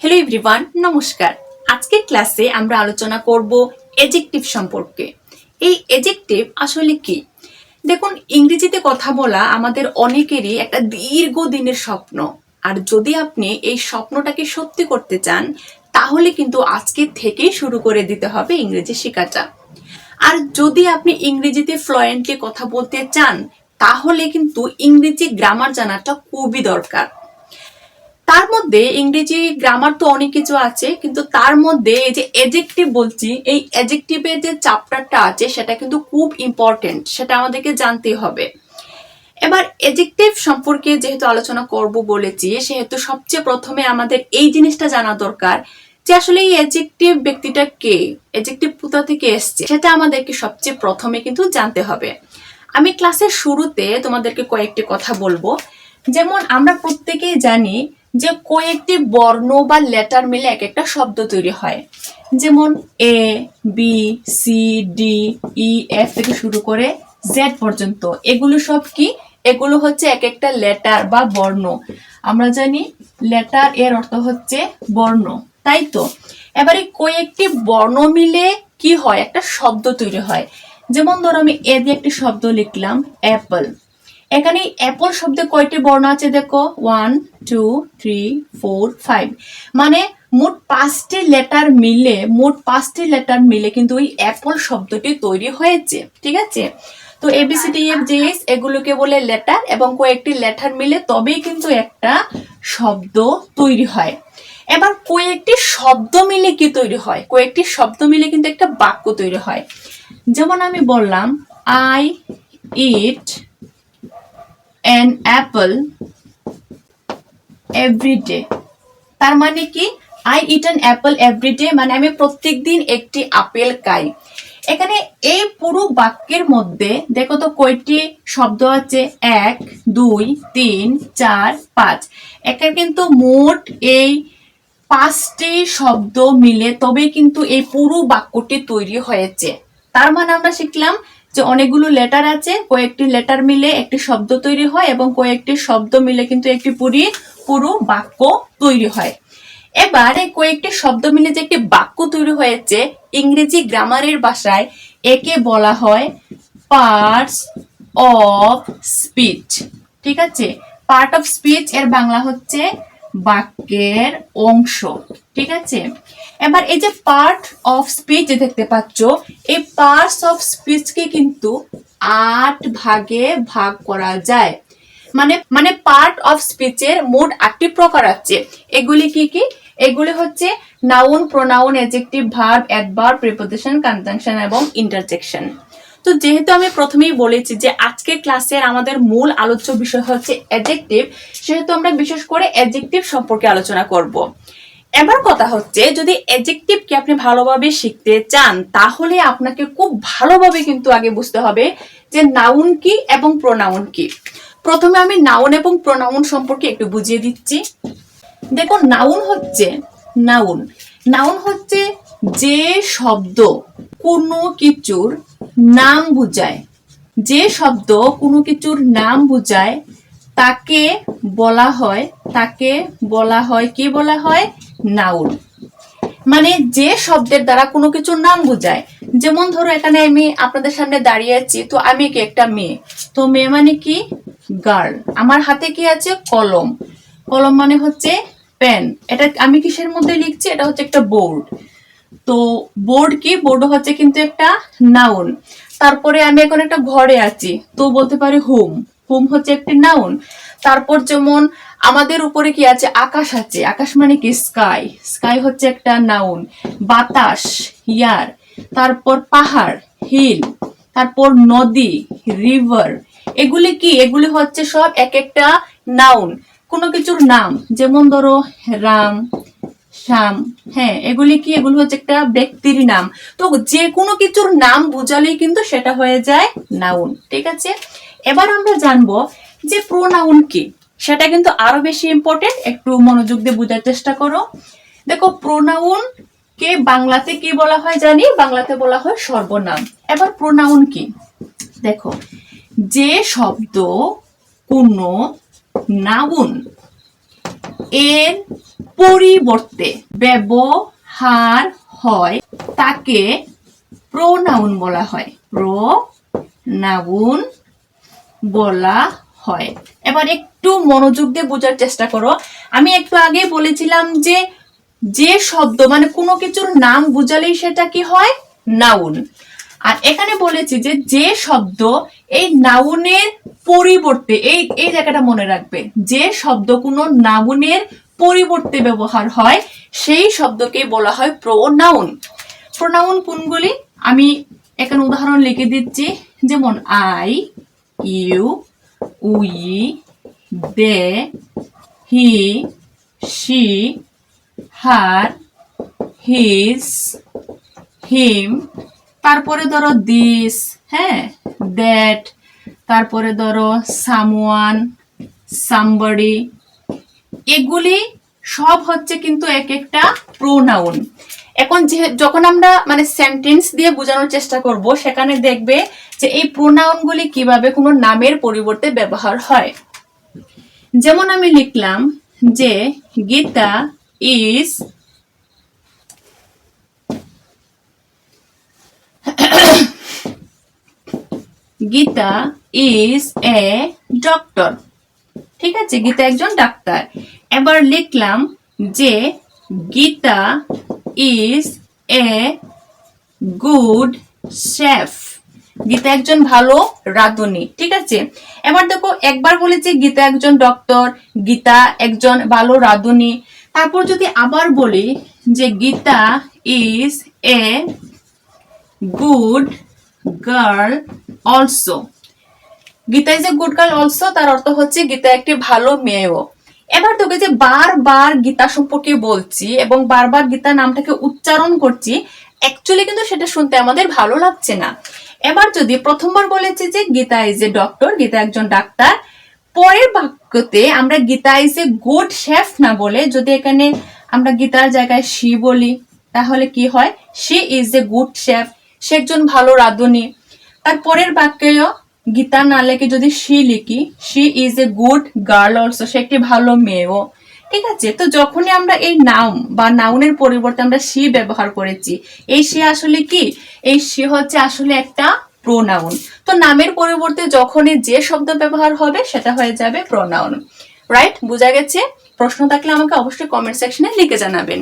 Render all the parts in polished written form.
Hello everyone, নমস্কার। আজকের ক্লাসে আমরা আলোচনা করব এডজেক্টিভ সম্পর্কে। এই এডজেক্টিভ আসলে কি? দেখুন, ইংরেজিতে কথা বলা আমাদের অনেকেরই একটা দীর্ঘদিনের স্বপ্ন। আর যদি আপনি এই স্বপ্নটাকে সত্যি করতে চান, তাহলে কিন্তু আজকে থেকেই শুরু করে দিতে হবে ইংরেজি শেখাটা। আর যদি আপনি ইংরেজিতে ফ্লুয়েন্টলি কথা বলতে চান, তাহলে কিন্তু ইংরেজি গ্রামার জানাটা খুবই দরকার। তার মধ্যে ইংরেজি গ্রামার তো অনেক কিছু আছে, কিন্তু তার মধ্যে এই যে এডজেক্টিভ বলছি, এই এডজেক্টিভের যে চ্যাপ্টারটা আছে সেটা কিন্তু খুব ইম্পর্টেন্ট, সেটা আমাদেরকে জানতে হবে। এবার এডজেক্টিভ সম্পর্কে যেহেতু আলোচনা করব বলেছি, সেহেতু সবচেয়ে প্রথমে আমাদের এই জিনিসটা জানা দরকার যে আসলে এই এডজেক্টিভ ব্যক্তিটা কে, এডজেক্টিভ কোথা থেকে এসছে, সেটা আমাদেরকে সবচেয়ে প্রথমে কিন্তু জানতে হবে। আমি ক্লাসের শুরুতে তোমাদেরকে কয়েকটি কথা বলবো। যেমন আমরা প্রত্যেকেই জানি যে কয়েকটি বর্ণ বা লেটার মিলে এক একটা শব্দ তৈরি হয়। যেমন এ, বি, সি, ডি, ই, এফ থেকে শুরু করে জেড পর্যন্ত। এগুলো সব কি? এগুলো হচ্ছে এক একটা লেটার বা বর্ণ। আমরা জানি লেটার এর অর্থ হচ্ছে বর্ণ, তাই তো? এবারে কয়েকটি বর্ণ মিলে কি হয়? একটা শব্দ তৈরি হয়। যেমন ধরো আমি এ দিয়ে একটি শব্দ লিখলাম অ্যাপল। এখানে অ্যাপল শব্দে কয়টি বর্ণ আছে দেখো, 1 2 3 4 5, মানে মোট 5টি লেটার মিলে কিন্তু ওই অ্যাপল শব্দটি তৈরি হয়েছে। ঠিক আছে? তো ABCDEFGH এগুলোকে বলে লেটার, এবং কয়েকটি লেটার মিলে তবেই কিন্তু একটা শব্দ তৈরি হয়। এবার কয়েকটি শব্দ মিলে কি তৈরি হয়? কয়েকটি শব্দ মিলে কিন্তু একটা বাক্য তৈরি হয়। যেমন আমি বললাম I eat an apple every day। তার মানে কি? I eat an apple every day মানে আমি প্রত্যেকদিন একটি আপেল খাই। এখানে এই পুরো বাক্যের মধ্যে দেখো তো কয়টি শব্দ আছে? 1 2 3 4 5। এখানে কিন্তু মোট এই 5টি শব্দ মিলে তবে কিন্তু এই পুরো বাক্যটি তৈরি হয়েছে। তার মানে আমরা শিখলাম যে অনেকগুলো লেটার আছে, কয়েকটি লেটার মিলে একটি শব্দ তৈরি হয়, এবং কয়েকটি শব্দ মিলে কিন্তু একটি পুরো বাক্য তৈরি হয়। এবার এই কয়েকটি শব্দ মিলে যে একটি বাক্য তৈরি হয়েছে, ইংরেজি গ্রামারের ভাষায় একে বলা হয় পার্টস অফ স্পিচ। ঠিক আছে? পার্ট অফ স্পিচ এর বাংলা হচ্ছে বাক্যের অংশ। ঠিক আছে? এবার এই যে পার্ট অফ স্পিচ দেখতে পাচ্ছ, এই পার্টস অফ স্পিচকে কিন্তু 8 ভাগে ভাগ করা যায়। মানে পার্ট অফ স্পিচের মোট 8টি প্রকার আছে। এগুলি কি কি? এগুলি হচ্ছে noun, pronoun, adjective, verb, adverb, preposition, conjunction এবং ইন্টারজেকশন। তো যেহেতু আমি প্রথমেই বলেছি যে আজকের ক্লাসের আমাদের মূল আলোচ্য বিষয় হচ্ছে অ্যাডজেক্টিভ, সেহেতু আমরা বিশেষ করে অ্যাডজেক্টিভ সম্পর্কে আলোচনা করব। এবার কথা হচ্ছে, যদি অ্যাডজেক্টিভকে আপনি ভালোভাবে শিখতে চান, তাহলে আপনাকে খুব ভালোভাবে কিন্তু আগে বুঝতে হবে যে নাউন কি এবং প্রোনাউন কি। প্রথমে আমি নাউন এবং প্রোনাউন সম্পর্কে একটু বুঝিয়ে দিচ্ছি। দেখো, নাউন হচ্ছে যে শব্দ কোনো কিছুর নাম বোঝায়। যে শব্দ কোনো কিছুর নাম বোঝায় তাকে বলা হয় কি বলা হয়? নাউন। মানে যে শব্দের দ্বারা কোনো কিছুর নাম বোঝায়। যেমন ধরো এখানে আমি আপনাদের সামনে দাঁড়িয়ে আছি, তো আমি কি? একটা মেয়ে। তো মেয়ে মানে কি? গার্ল। আমার হাতে কি আছে? কলম। কলম মানে হচ্ছে পেন। এটা আমি কিসের মধ্যে লিখছি? এটা হচ্ছে একটা বোর্ড। তো বোর্ড কি? বোর্ড হচ্ছে কিন্তু একটা নাউন। তারপরে আমি এখন একটা ঘরে আছি, তো বলতে পারি হোম। হোম হচ্ছে একটি নাউন। তারপর যেমন আমাদের উপরে কি আছে? আকাশ আছে। আকাশ মানে কি? স্কাই। স্কাই হচ্ছে একটা নাউন। বাতাস, ইয়ার। তারপর পাহাড়, হিল। তারপর নদী, রিভার। এগুলি কি? এগুলি হচ্ছে সব এক একটা নাউন, কোনো কিছুর নাম। যেমন ধরো রাম, শ্যাম। হ্যাঁ, এগুলি কি? এগুলো হচ্ছে একটা ব্যক্তির নাম। তো যে কোনো কিছুর নাম বোঝালেই কিন্তু সেটা হয়ে যায় নাউন। ঠিক আছে? এবার আমরা জানবো যে প্রোনাউন কি। সেটা কিন্তু আরো বেশি ইম্পর্টেন্ট, একটু মনোযোগ দিয়ে বোঝার চেষ্টা করো। দেখো, প্রোনাউন কে বাংলাতে কি বলা হয় জানি? বাংলাতে বলা হয় সর্বনাম। এবার প্রোনাউন কি? দেখো, যে শব্দ কোনো নাউন এর পরিবর্তে ব্যবহার হয় তাকে প্রোনাউন বলা হয়। প্রোনাউন বলা হয়। এবার একটু মনোযোগ দিয়ে বোঝার চেষ্টা করো। আমি একটু আগে বলেছিলাম যে যে শব্দ মানে কোনো কিছুর নাম বুঝালেই সেটা কি হয়? নাউন। আর এখানে বলেছি যে যে শব্দ এই নাউনের পরিবর্তে, এই জায়গাটা মনে রাখবে, যে শব্দ কোনো নাউনের পরিবর্তে ব্যবহার হয় সেই শব্দকে বলা হয় প্রোনাউন। প্রোনাউন কোনগুলি আমি এখানে উদাহরণ লিখে দিচ্ছি, যেমন I, you, we, they, he, she, her, his, him, তারপরে ধরো দিস, হ্যাঁ, দ্যাট, তারপরে ধরো সামওয়ান, সামবডি, এগুলি সব হচ্ছে কিন্তু এক একটা প্রোনাউন। এখন যখন আমরা মানে সেন্টেন্স দিয়ে বোঝানোর চেষ্টা করব, সেখানে দেখবে যে এই প্রোনাউনগুলি কিভাবে কোনো নামের পরিবর্তে ব্যবহার হয়। যেমন আমি লিখলাম যে Gita is Gita is a doctor. ঠিক আছে, গীতা একজন ডাক্তার। এবার লিখলাম যে Gita is a good chef. Gita একজন ভালো রাঁধুনি। ঠিক আছে, এবার দেখো একবার বলেছি গীতা একজন ডক্টর, গীতা একজন ভালো রাঁধুনি। তারপর যদি আবার বলি যে Gita is a good girl also. Gita is a good girl also, তার অর্থ হচ্ছে গীতা একটি ভালো মেয়েও। এবার তোকে যে বারবার গীতা সম্পর্কে বলছি এবং বারবার গীতা নামটাকে উচ্চারণ করছি, অ্যাকচুয়ালি কিন্তু সেটা শুনতে আমাদের ভালো লাগছে না। এবার যদি প্রথমবার বলেছি যে Gita is a doctor, Gita একজন ডাক্তার, পরের বাক্যতে আমরা Gita is a good chef না বলে যদি এখানে আমরা গীতার জায়গায় শি বলি, তাহলে কি হয়? She is a good chef, সে একজন ভালো রাঁধুনি। তার পরের বাক্যে গীতা না লেখে যদি শি লিখি, she is a good girl also, সে একটি ভালো মেয়েও। ঠিক আছে, তো যখনই আমরা এই নাউন বা নাউনের পরিবর্তে আমরা শি ব্যবহার করেছি, এই শি আসলে কি? এই শি হচ্ছে আসলে একটা প্রোনাউন। তো নামের পরিবর্তে যখনই যে শব্দ ব্যবহার হবে সেটা হয়ে যাবে প্রোনাউন। রাইট? বোঝা গেছে? প্রশ্ন থাকলে আমাকে অবশ্যই কমেন্ট সেকশনে লিখে জানাবেন।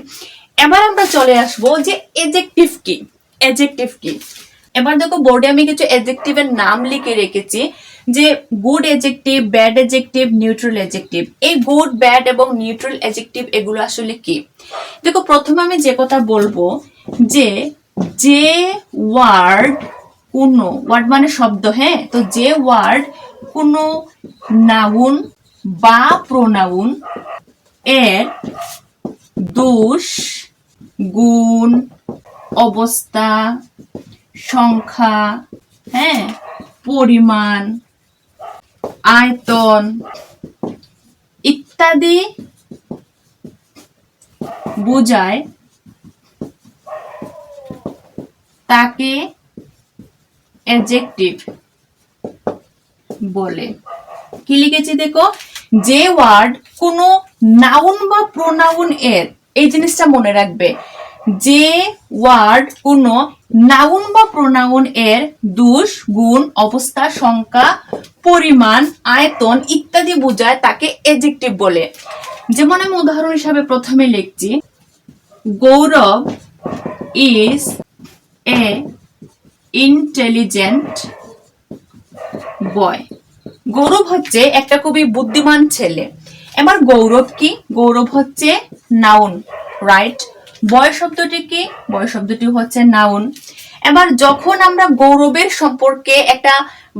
এবার আমরা চলে আসবো যে এডজেক্টিভ কি। এডজেক্টিভ কি? এবার দেখো বোর্ডে আমি কিছু এডজেক্টিভের নাম লিখে রেখেছি, যে good adjective, bad adjective, neutral adjective. এই গুড, ব্যাড এবং নিউট্রাল এডজেক্টিভ এগুলো আসলে কি? দেখো প্রথমে আমি যে কথা বলবো যে যে ওয়ার্ড, কোনো ওয়ার্ড মানে শব্দ, হ্যাঁ, তো যে ওয়ার্ড কোনো নাউন বা প্রোনাউন এর দোষ, গুণ, অবস্থা, সংখ্যা, হ্যাঁ, পরিমাণ, আয়তন ইত্যাদি বোঝায় তাকে অ্যাডজেক্টিভ বলে। কি লিখেছি দেখো, যে ওয়ার্ড কোনো নাউন বা প্রোনাউন এর, এই জিনিসটা মনে রাখবে, যে ওয়ার্ড কোনো নাউন বা প্রোনাউন এর দোষ, গুণ, অবস্থা, সংখ্যা, পরিমাণ, আয়তন ইত্যাদি বোঝায় তাকে অ্যাডজেক্টিভ বলে। যেমন আমি উদাহরণ হিসাবে প্রথমে লিখছি, গৌরব ইজ এ ইন্টেলিজেন্ট বয়। গৌরব হচ্ছে একটা খুবই বুদ্ধিমান ছেলে। এবার গৌরব কি? গৌরব হচ্ছে নাউন, রাইট? বয় শব্দটি কি? বয় শব্দটি হচ্ছে নাউন। এবার যখন আমরা গৌরবের সম্পর্কে একটা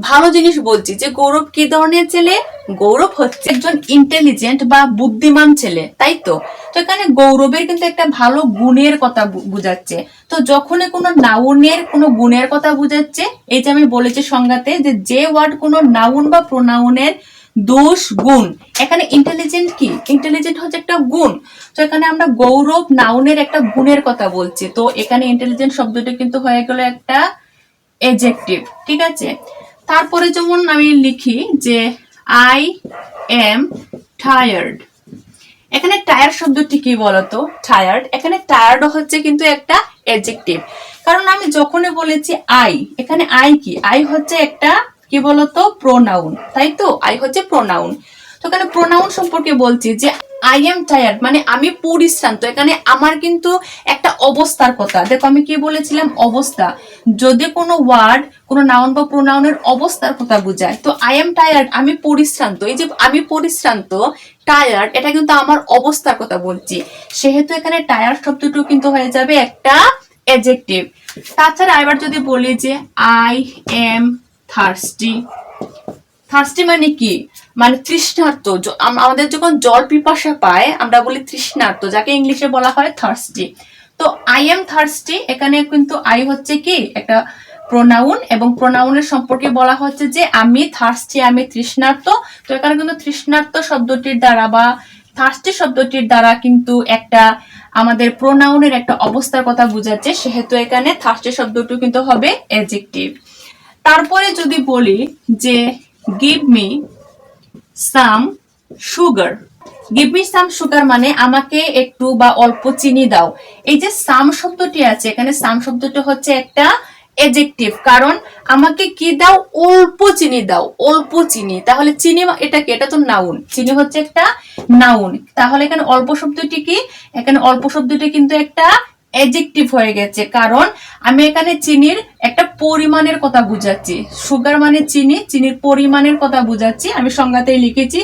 ভালো জিনিস বলছি, যে গৌরব কি ধরনের ছেলে? গৌরব হচ্ছে একজন ইন্টেলিজেন্ট বা বুদ্ধিমান ছেলে, তাই তো? তো এখানে গৌরবের কিন্তু একটা ভালো গুণের কথা বোঝাচ্ছে। তো যখনই কোনো নাউনের কোনো গুণের কথা বোঝাচ্ছে, এই যে আমি বলেছি সংজ্ঞাতে যে ওয়ার্ড কোনো নাউন বা প্রোনাউনের দোষ, গুণ, এখানে ইন্টেলিজেন্ট কি? ইন্টেলিজেন্ট হচ্ছে একটা গুণ। তো এখানে আমরা গৌরব নাউনের একটা গুণের কথা বলছি, তো এখানে ইন্টেলিজেন্ট শব্দটি কিন্তু হয়ে গেল একটা এডজেক্টিভ। ঠিক আছে, তারপরে যেমন আমি লিখি যে আই এম টায়ার্ড। এখানে টায়ার্ড শব্দটি কি বলতো, টায়ার্ড, এখানে টায়ার্ড হচ্ছে কিন্তু একটা অ্যাডজেক্টিভ। কারণ আমি যখনই বলেছি আই, এখানে আই কি, আই হচ্ছে একটা কি বলতো প্রোনাউন, তাই তো, আই হচ্ছে প্রোনাউন। তো এখানে প্রোনাউন সম্পর্কে বলছি যে আই এম টায়ার্ড মানে আমি পরিশ্রান্ত। এখানে আমার কিন্তু একটা অবস্থার কথা, দেখো আমি কি বলেছিলাম, অবস্থা। যদি কোনো ওয়ার্ড কোনো নাউন বা প্রোনাউনের অবস্থার কথা বোঝায়, তো আই এম টায়ার্ড আমি পরিশ্রান্ত, এই যে আমি পরিশ্রান্ত, টায়ার্ড, এটা কিন্তু আমার অবস্থার কথা বলছি, সেহেতু এখানে টায়ার্ড শব্দটি কিন্তু হয়ে যাবে একটা অ্যাডজেক্টিভ। তাছাড়া এবার যদি বলি যে আই এম থার্স্টি, থার্স্টি মানে কি, মানে তৃষ্ণার্ত। আমাদের যখন জল পিপাসা পায় আমরা বলি তৃষ্ণার্ত, যাকে ইংলিশে বলা হয় থার্স্টি। তো আই এম থার্স্টি, এখানে কিন্তু আই হচ্ছে কি একটা প্রোনাউন, এবং প্রোনাউনের সম্পর্কে বলা হচ্ছে যে আমি থার্স্টি, আমি তৃষ্ণার্ত। তো এখানে কিন্তু তৃষ্ণার্ত শব্দটির দ্বারা বা থার্স্টি শব্দটির দ্বারা কিন্তু একটা আমাদের প্রোনাউনের একটা অবস্থার কথা বোঝাচ্ছে, সেহেতু এখানে থার্স্টি শব্দটি কিন্তু হবে অ্যাডজেক্টিভ। তারপরে যদি বলি যে give me some sugar, give me some sugar মানে আমাকে একটু বা অল্প চিনি দাও। এই যে সাম শব্দটি আছে, এখানে সাম শব্দটি হচ্ছে একটা এডজেক্টিভ, কারণ আমাকে কি দাও, অল্প চিনি দাও, অল্প চিনি। তাহলে চিনি এটা কি, এটা তো নাউন, চিনি হচ্ছে একটা নাউন। তাহলে এখানে অল্প শব্দটি কি, এখানে অল্প শব্দটি কিন্তু একটা এডজেক্টিভ হয়ে গেছে, কারণ আমি এখানে চিনির একটা পরিমাণের কথা বুঝাচ্ছি। সুগার মানে চিনি, চিনির পরিমাণের কথা বুঝাচ্ছি। আমি সংজ্ঞাতেই লিখেছি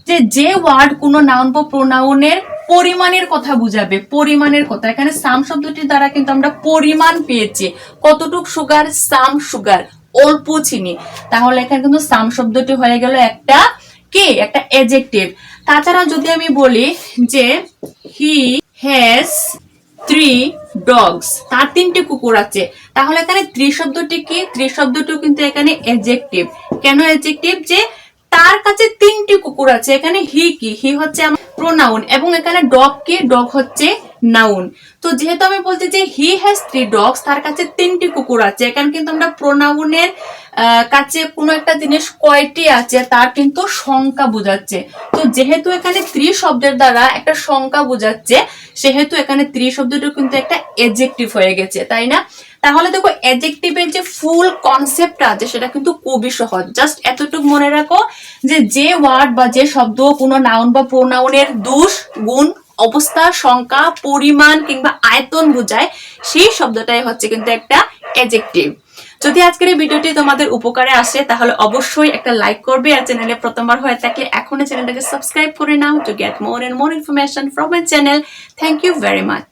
যে যে ওয়ার্ড কোনো নাউন বা প্রোনাউনের পরিমাণের কথা বুঝাবে, পরিমাণের কথা। এখানে সাম শব্দটির দ্বারা কিন্তু আমরা পরিমাণ পেয়েছি, কতটুক সুগার, সাম সুগার, অল্প চিনি। তাহলে এখানে কিন্তু সাম শব্দটি হয়ে গেল একটা কি, একটা অ্যাডজেক্টিভ। তাছাড়া যদি আমি বলি যে হি হ্যাজ 3 dogs, তার 3টি কুকুর আছে, তাহলে এখানে 3 শব্দটি কি, 3 শব্দটিও কিন্তু এখানে অ্যাডজেক্টিভ। কেন অ্যাডজেক্টিভ, যে তার কাছে 3টি কুকুর আছে। এখানে হি কি, হি হচ্ছে আমার প্রোনাউন, এবং এখানে ডগ কি, ডগ হচ্ছে নাউন। তো যেহেতু আমি বলছি যে হি হ্যাজ 3 dogs, তার কাছে 3টি কুকুর আছে, এখানে কিন্তু আমরা প্রোনাউনের কাছে কোনো একটা জিনিস কয়টি আছে তার কিন্তু সংখ্যা বোঝাচ্ছে। তো যেহেতু এখানে 3 শব্দের দ্বারা একটা সংখ্যা বোঝাচ্ছে, সেহেতু এখানে 3 শব্দটি কিন্তু একটা অ্যাডজেক্টিভ হয়ে গেছে, তাই না? তাহলে দেখো অ্যাডজেক্টিভের যে ফুল কনসেপ্টটা আছে সেটা কিন্তু খুবই সহজ। জাস্ট এতটুকু মনে রাখো যে যে ওয়ার্ড বা যে শব্দ কোনো নাউন বা প্রোনাউনের দোষ, গুণ, অবস্থা, সংখ্যা, পরিমাণ কিংবা আয়তন বোঝায়, সেই শব্দটাই হচ্ছে কিন্তু একটা অ্যাডজেক্টিভ। যদি আজকের এই ভিডিওটি তোমাদের উপকারে আসে তাহলে অবশ্যই একটা লাইক করবে, আর চ্যানেলে প্রথমবার হয়ে থাকলে এখনই চ্যানেলটাকে সাবস্ক্রাইব করে নাও to get more and more information from my channel. Thank you very much.